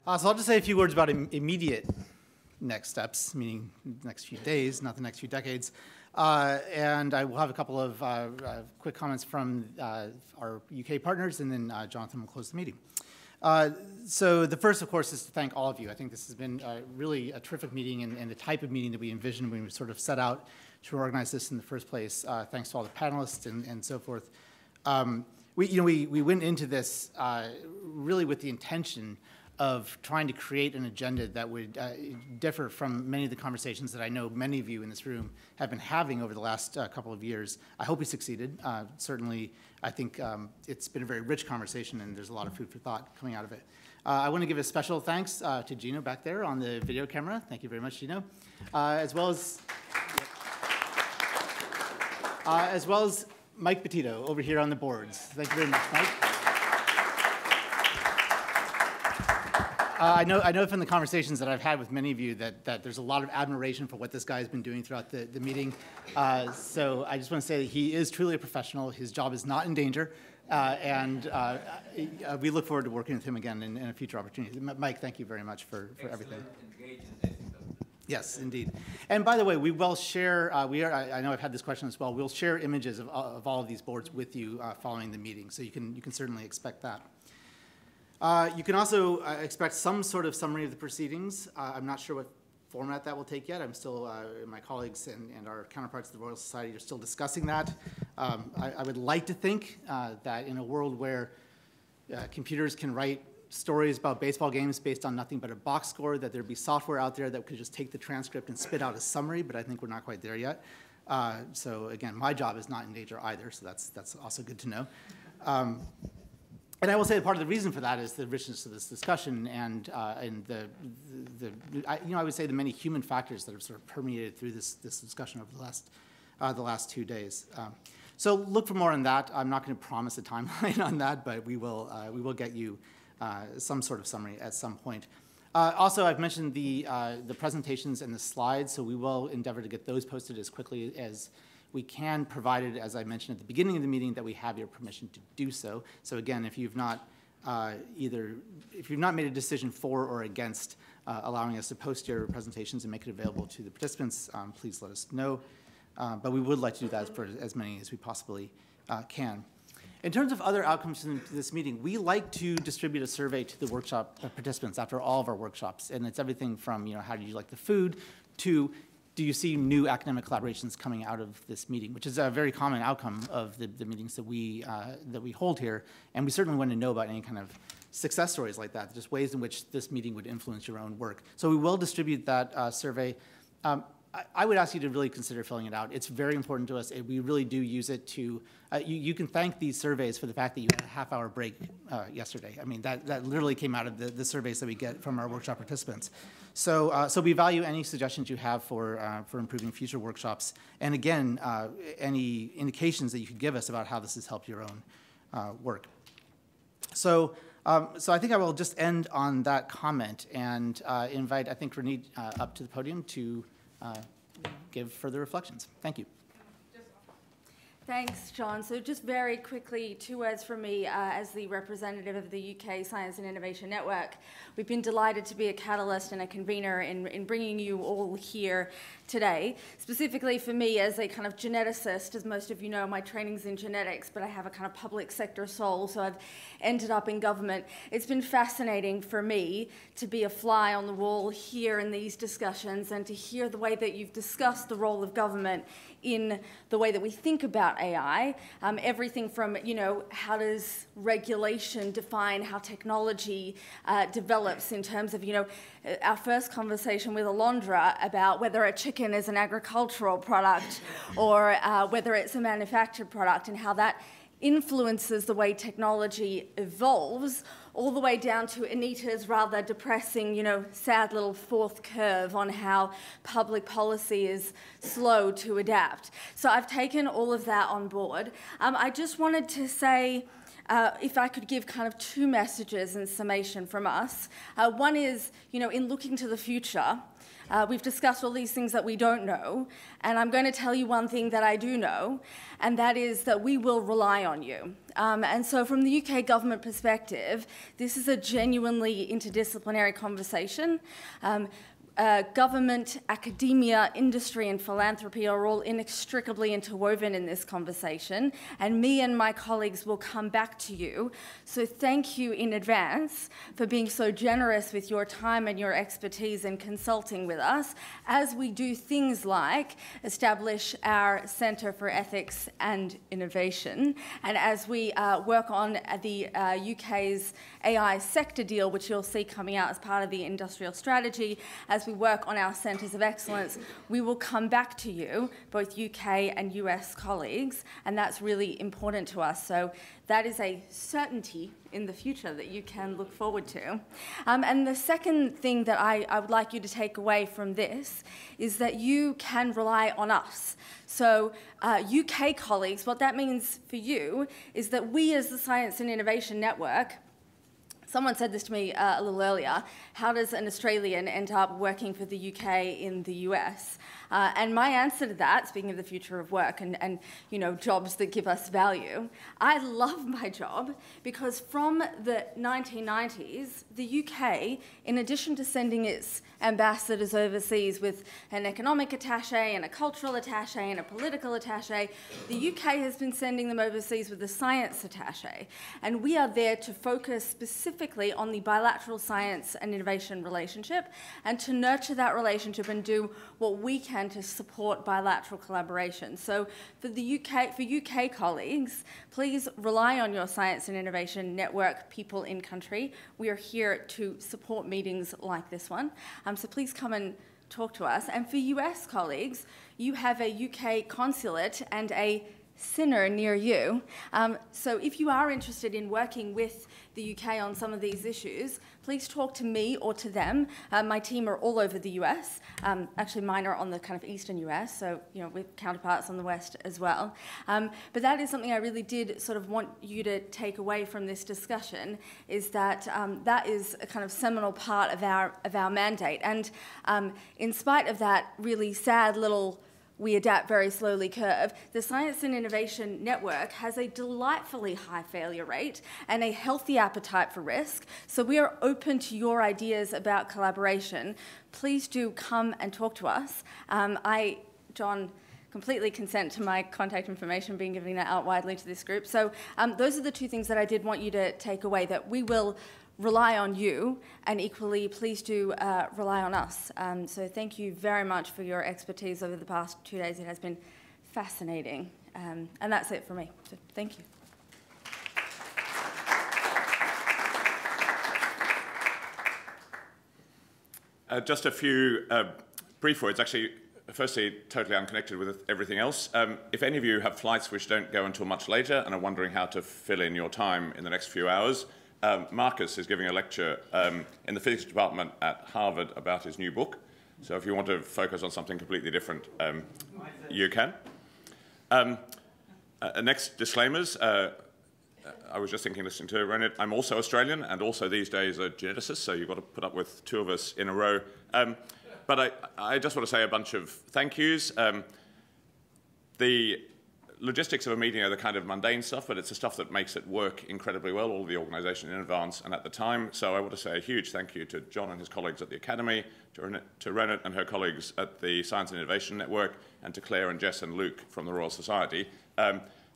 So I'll just say a few words about immediate next steps, meaning the next few days, not the next few decades. And I will have a couple of quick comments from our UK partners, and then Jonathan will close the meeting. So the first, of course, is to thank all of you. I think this has been really a terrific meeting and the type of meeting that we envisioned when we sort of set out to organize this in the first place. Thanks to all the panelists and so forth. We went into this really with the intention of trying to create an agenda that would differ from many of the conversations that I know many of you in this room have been having over the last couple of years. I hope we succeeded. Certainly, I think it's been a very rich conversation, and there's a lot of food for thought coming out of it. I want to give a special thanks to Gino back there on the video camera. Thank you very much, Gino. As well as Mike Petito over here on the boards. Thank you very much, Mike. I know from the conversations that I've had with many of you that there's a lot of admiration for what this guy has been doing throughout the meeting. So I just want to say that he is truly a professional. His job is not in danger. And we look forward to working with him again in a future opportunity. Mike, thank you very much for everything. Yes, indeed. And by the way, we will share, I know I've had this question as well, we'll share images of all of these boards with you following the meeting. So you can certainly expect that. You can also expect some sort of summary of the proceedings. I'm not sure what format that will take yet. I'm still, my colleagues and our counterparts at the Royal Society are still discussing that. I would like to think that in a world where computers can write stories about baseball games based on nothing but a box score, that there'd be software out there that could just take the transcript and spit out a summary, but I think we're not quite there yet. So again, my job is not in danger either, so that's also good to know. And I will say that part of the reason for that is the richness of this discussion and I would say the many human factors that have sort of permeated through this discussion over the last 2 days. So look for more on that. I'm not going to promise a timeline on that, but we will get you some sort of summary at some point. Also, I've mentioned the presentations and the slides, so we will endeavor to get those posted as quickly as we can, provided, as I mentioned at the beginning of the meeting, that we have your permission to do so. So again, if you've not made a decision for or against allowing us to post your presentations and make it available to the participants, please let us know. But we would like to do that for as many as we possibly can. In terms of other outcomes from this meeting, we like to distribute a survey to the workshop participants after all of our workshops, and it's everything from how did you like the food to do you see new academic collaborations coming out of this meeting, which is a very common outcome of the meetings that we hold here, and we certainly want to know about any kind of success stories like that, just ways in which this meeting would influence your own work. So we will distribute that survey. I would ask you to really consider filling it out. It's very important to us. We really do use it to, you can thank these surveys for the fact that you had a half-hour break yesterday. I mean, that literally came out of the surveys that we get from our workshop participants. So we value any suggestions you have for improving future workshops. And again, any indications that you could give us about how this has helped your own work. So I think I will just end on that comment and invite, I think, Renee up to the podium to give further reflections. Thank you. Thanks, John. So just very quickly, 2 words from me as the representative of the UK Science and Innovation Network. We've been delighted to be a catalyst and a convener in bringing you all here today. Specifically for me as a kind of geneticist, as most of you know, my training's in genetics, but I have a kind of public sector soul, so I've ended up in government. It's been fascinating for me to be a fly on the wall here in these discussions and to hear the way that you've discussed the role of government in the way that we think about AI. Everything from, how does regulation define how technology develops in terms of, our first conversation with Alondra about whether a chicken is an agricultural product or whether it's a manufactured product and how that influences the way technology evolves, all the way down to Anita's rather depressing, sad little fourth curve on how public policy is slow to adapt. So I've taken all of that on board. I just wanted to say, if I could give kind of 2 messages in summation from us. One is, in looking to the future, We've discussed all these things that we don't know, and I'm going to tell you one thing that I do know, and that is that we will rely on you. And so from the UK government perspective, this is a genuinely interdisciplinary conversation. Government, academia, industry, and philanthropy are all inextricably interwoven in this conversation, and me and my colleagues will come back to you. So thank you in advance for being so generous with your time and your expertise in consulting with us as we do things like establish our Centre for Ethics and Innovation, and as we work on the UK's AI sector deal, which you'll see coming out as part of the industrial strategy, as we work on our centres of excellence, we will come back to you, both UK and US colleagues, and that's really important to us. So that is a certainty in the future that you can look forward to. And the second thing that I would like you to take away from this is that you can rely on us. So UK colleagues, what that means for you is that we as the Science and Innovation Network, someone said this to me a little earlier, how does an Australian end up working for the UK in the US? And my answer to that, speaking of the future of work and you know, jobs that give us value, I love my job because from the 1990s, the UK, in addition to sending its ambassadors overseas with an economic attaché and a cultural attaché and a political attaché, the UK has been sending them overseas with a science attaché. And we are there to focus specifically on the bilateral science and innovation relationship and to nurture that relationship and do what we can to support bilateral collaboration. So for UK colleagues, please rely on your Science and Innovation Network people in country. We are here to support meetings like this one. So please come and talk to us. And for US colleagues, you have a UK consulate and a CINR near you. So if you are interested in working with the UK on some of these issues, please talk to me or to them. My team are all over the US. Actually, mine are on the kind of eastern US, so you know, with counterparts on the west as well. But that is something I really did sort of want you to take away from this discussion, is that that is a kind of seminal part of our mandate. And in spite of that really sad little we adapt very slowly curve, the Science and Innovation Network has a delightfully high failure rate and a healthy appetite for risk. So we are open to your ideas about collaboration. Please do come and talk to us. John, completely consent to my contact information being given out widely to this group. So those are the two things that I did want you to take away, that we will rely on you, and equally, please do rely on us. So thank you very much for your expertise over the past 2 days. It has been fascinating. And that's it for me. So thank you. Just a few brief words. Actually, firstly, totally unconnected with everything else. If any of you have flights which don't go until much later and are wondering how to fill in your time in the next few hours, Marcus is giving a lecture in the physics department at Harvard about his new book. So if you want to focus on something completely different, you can. Next, disclaimers. I was just thinking, listening to Renit, I'm also Australian and also these days a geneticist, so you've got to put up with two of us in a row. But I just want to say a bunch of thank yous. The logistics of a meeting are the kind of mundane stuff, but it's the stuff that makes it work incredibly well, all the organisation in advance and at the time. So I want to say a huge thank you to John and his colleagues at the Academy, to Renat and her colleagues at the Science and Innovation Network, and to Claire and Jess and Luke from the Royal Society.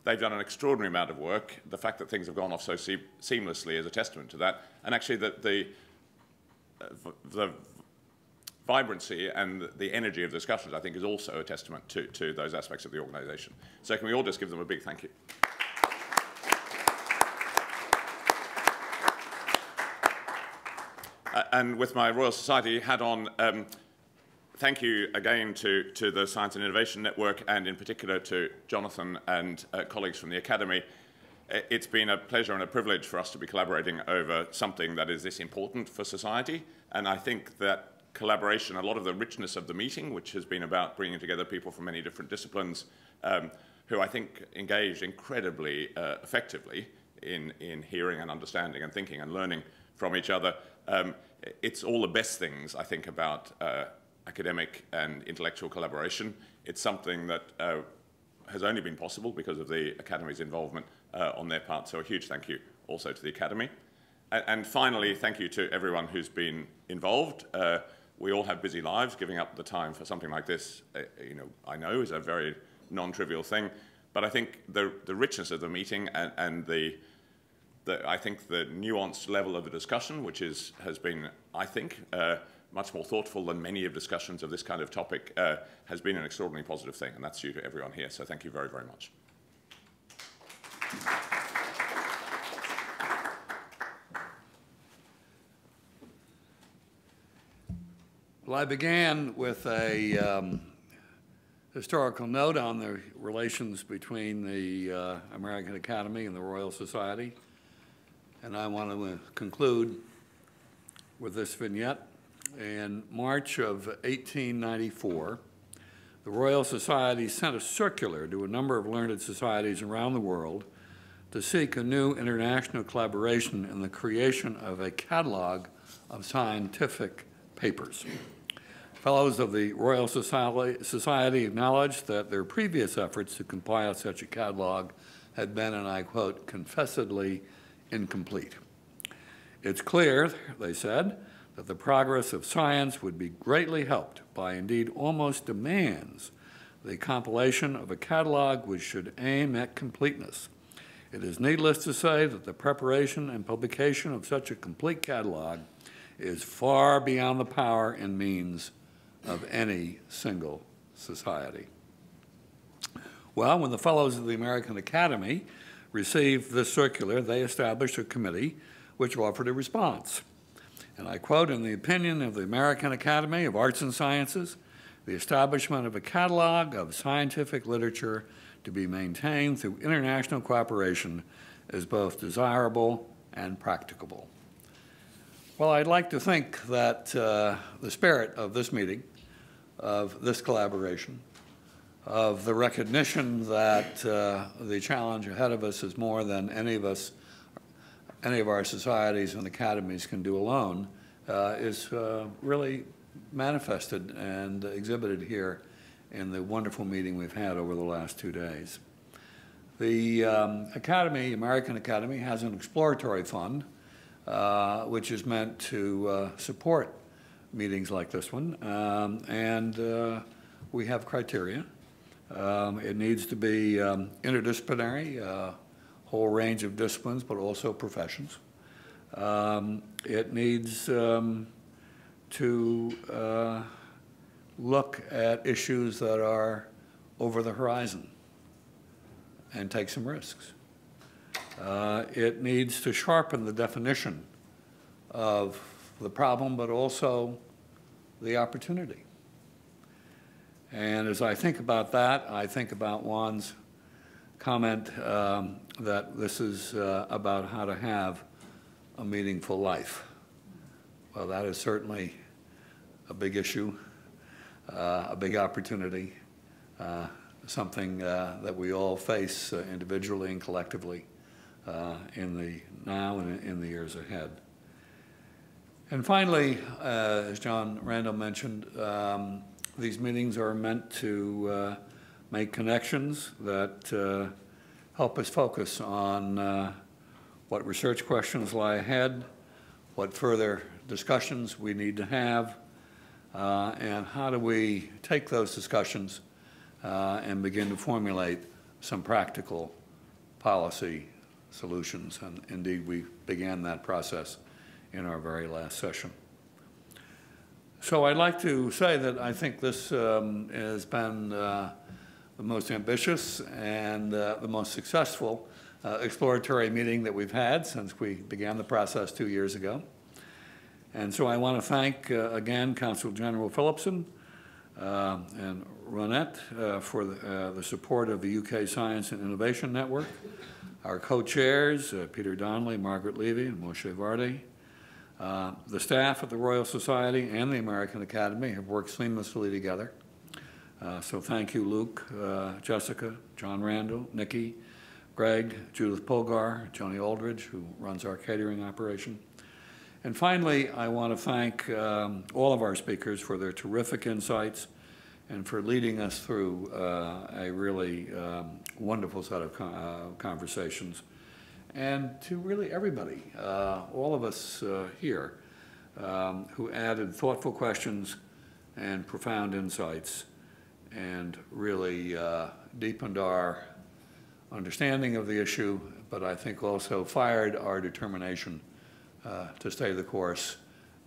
They've done an extraordinary amount of work. The fact that things have gone off so seamlessly is a testament to that. And actually the vibrancy and the energy of the discussions, I think, is also a testament to those aspects of the organisation. So can we all just give them a big thank you? And with my Royal Society hat on, thank you again to the Science and Innovation Network, and in particular to Jonathan and colleagues from the Academy. It's been a pleasure and a privilege for us to be collaborating over something that is this important for society. And I think that collaboration, a lot of the richness of the meeting, which has been about bringing together people from many different disciplines, who I think engaged incredibly effectively in hearing and understanding and thinking and learning from each other. It's all the best things, I think, about academic and intellectual collaboration. It's something that has only been possible because of the Academy's involvement on their part, so a huge thank you also to the Academy. And finally, thank you to everyone who's been involved. We all have busy lives. Giving up the time for something like this, I know is a very non-trivial thing, but I think the richness of the meeting and I think the nuanced level of the discussion, which has been, I think, much more thoughtful than many of discussions of this kind of topic, has been an extraordinarily positive thing, and that's due to everyone here. So thank you very, very much. Well, I began with a historical note on the relations between the American Academy and the Royal Society, and I want to conclude with this vignette. In March of 1894, the Royal Society sent a circular to a number of learned societies around the world to seek a new international collaboration in the creation of a catalog of scientific papers. Fellows of the Royal Society acknowledged that their previous efforts to compile such a catalog had been, and I quote, confessedly incomplete. It's clear, they said, that the progress of science would be greatly helped by, indeed almost demands, the compilation of a catalog which should aim at completeness. It is needless to say that the preparation and publication of such a complete catalog is far beyond the power and means of any single society. Well, when the fellows of the American Academy received this circular, they established a committee which offered a response. And I quote, in the opinion of the American Academy of Arts and Sciences, the establishment of a catalog of scientific literature to be maintained through international cooperation is both desirable and practicable. Well, I'd like to think that the spirit of this meeting, of this collaboration, of the recognition that the challenge ahead of us is more than any of our societies and academies can do alone, is really manifested and exhibited here in the wonderful meeting we've had over the last 2 days. The American Academy, has an exploratory fund, which is meant to support meetings like this one, and we have criteria. It needs to be interdisciplinary, a whole range of disciplines, but also professions. It needs to look at issues that are over the horizon and take some risks. It needs to sharpen the definition of the problem, but also the opportunity. And as I think about that, I think about Juan's comment that this is about how to have a meaningful life. Well, that is certainly a big issue, a big opportunity, something that we all face individually and collectively in the now and in the years ahead. And finally, as John Randall mentioned, these meetings are meant to make connections that help us focus on what research questions lie ahead, what further discussions we need to have, and how do we take those discussions and begin to formulate some practical policy solutions. And indeed, we began that process in our very last session. So I'd like to say that I think this has been the most ambitious and the most successful exploratory meeting that we've had since we began the process 2 years ago. And so I want to thank again Consul General Phillipson and Ronette for the support of the UK Science and Innovation Network, our co-chairs, Peter Donnelly, Margaret Levy, and Moshe Vardy. The staff at the Royal Society and the American Academy have worked seamlessly together. So thank you, Luke, Jessica, John Randall, Nikki, Greg, Judith Polgar, Joni Aldridge, who runs our catering operation, And finally, I want to thank all of our speakers for their terrific insights and for leading us through a really wonderful set of conversations. And to really everybody, all of us here, who added thoughtful questions and profound insights and really deepened our understanding of the issue, but I think also fired our determination to stay the course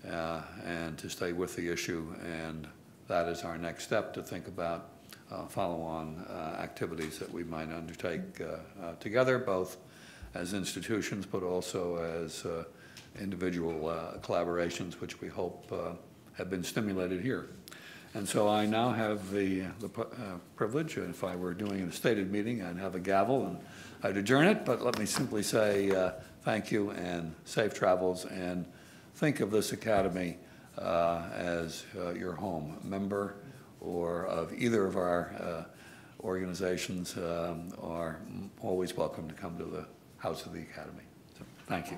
and to stay with the issue. And that is our next step, to think about follow-on activities that we might undertake together, both as institutions, but also as individual collaborations, which we hope have been stimulated here. And so I now have the privilege, and if I were doing a stated meeting, I'd have a gavel and I'd adjourn it, but let me simply say thank you and safe travels, and think of this Academy as your home. Member or of either of our organizations are always welcome to come to the House of the Academy. So, thank you.